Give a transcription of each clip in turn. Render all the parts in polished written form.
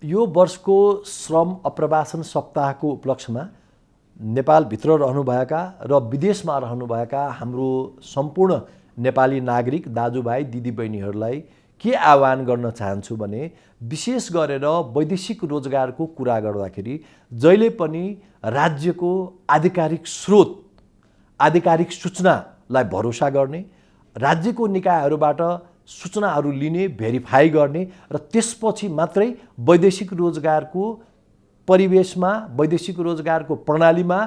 यो वर्षको श्रम अप्रवासन सप्ताहको उपलक्ष्यमा नेपालभित्र रहनुभएका र विदेशमा रहनुभएका हाम्रो सम्पूर्ण नेपाली नागरिक दाजुभाइ दिदीबहिनीहरूलाई के आह्वान गर्न चाहन्छु भने विशेष गरेर वैदेशिक रोजगारको कुरा गर्दाखेरि जहिले पनि राज्यको आधिकारिक स्रोत आधिकारिक सूचनालाई भरोसा गर्ने राज्यको निकायहरूबाट सूचनाहरू लिने भेरिफाई गर्ने र त्यसपछि मात्रै वैदेशिक रोजगारको परिवेशमा वैदेशिक रोजगारको प्रणालीमा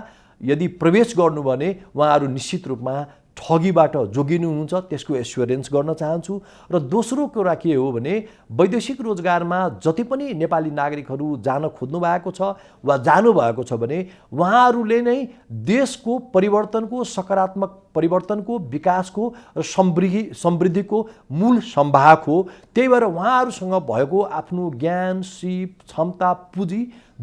यदि प्रवेश गर्नु भने उहाँहरू निश्चित रूपमा ठगीबाट जोगिनुहुन्छ त्यसको एस्योरेन्स गर्न चाहन्छु। र दोस्रो कुरा के हो भने वैदेशिक रोजगारमा जति पनि नेपाली नागरिकहरू जान खोज्नु भएको छ वा जानुभएको छ भने उहाँहरूले नै देशको परिवर्तनको सकारात्मक परिवर्तनको विकासको र समृद्धिको मूल सम्वाहक हो। त्यही भएर उहाँहरूसँग भएको आफ्नो ज्ञान सिप क्षमता पुँजी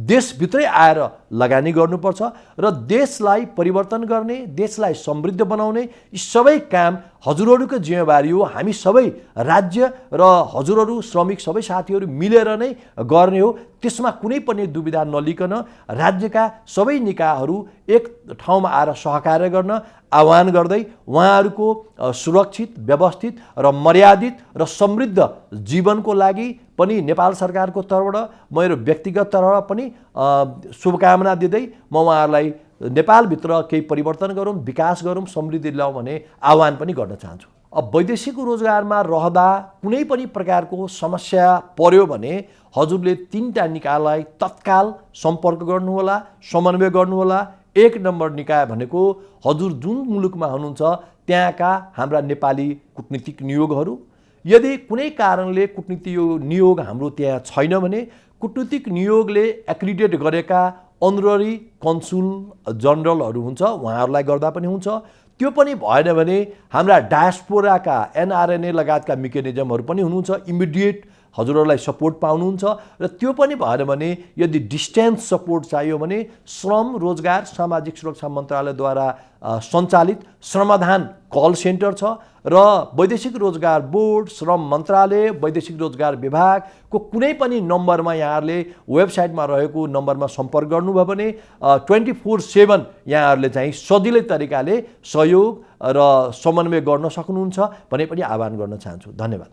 देशभित्रै आएर लगानी गर्नुपर्छ र देशलाई परिवर्तन गर्ने देशलाई समृद्ध बनाउने यी सबै काम हजुरहरूको जिम्मेवारी हो। हामी सबै राज्य र हजुरहरू श्रमिक सबै साथीहरू मिलेर नै गर्ने हो। त्यसमा कुनै पनि दुविधा नलिकन राज्यका सबै निकायहरू एक ठाउँमा आएर सहकार्य गर्न आह्वान गर्दै उहाँहरूको सुरक्षित व्यवस्थित र मर्यादित र समृद्ध जीवनको लागि पनि नेपाल सरकारको तर्फबाट मेरो व्यक्तिगत तर्फबाट पनि शुभकामना दिँदै म उहाँहरूलाई नेपालभित्र केही परिवर्तन गरौँ विकास गरौँ समृद्धि ल्याउँ भन्ने आह्वान पनि गर्न चाहन्छु। अब वैदेशिक रोजगारमा रहँदा कुनै पनि प्रकारको समस्या पर्यो भने हजुरले 3टा निकायलाई तत्काल सम्पर्क गर्नुहोला समन्वय गर्नुहोला। 1 नम्बर निकाय भनेको हजुर जुन मुलुकमा हुनुहुन्छ त्यहाँका हाम्रा नेपाली कूटनीतिक नियोगहरू। यदि कुनै कारणले कूटनीतिक नियोग हाम्रो त्यहाँ छैन भने कूटनीतिक नियोगले एक्रिडेट गरेका अनररी कन्सुल जनरलहरू हुन्छ उहाँहरूलाई गर्दा पनि हुन्छ। त्यो पनि भएन भने हाम्रा डायस्पोराका एनआरएनए लगायतका मेकानिजमहरू पनि हुनुहुन्छ इमिडिएट हजुरहरूलाई सपोर्ट पाउनुहुन्छ। र त्यो पनि भएन भने यदि डिस्टेन्स सपोर्ट चाहियो भने श्रम रोजगार सामाजिक सुरक्षा मन्त्रालयद्वारा सञ्चालित श्रमदान कल सेन्टर छ र वैदेशिक रोजगार बोर्ड श्रम मन्त्रालय वैदेशिक रोजगार विभागको कुनै पनि नम्बरमा यहाँहरूले वेबसाइटमा रहेको नम्बरमा सम्पर्क गर्नुभयो भने 24/7 यहाँहरूले चाहिँ सजिलै तरिकाले सहयोग र समन्वय गर्न सक्नुहुन्छ भने पनि आह्वान गर्न चाहन्छु। धन्यवाद।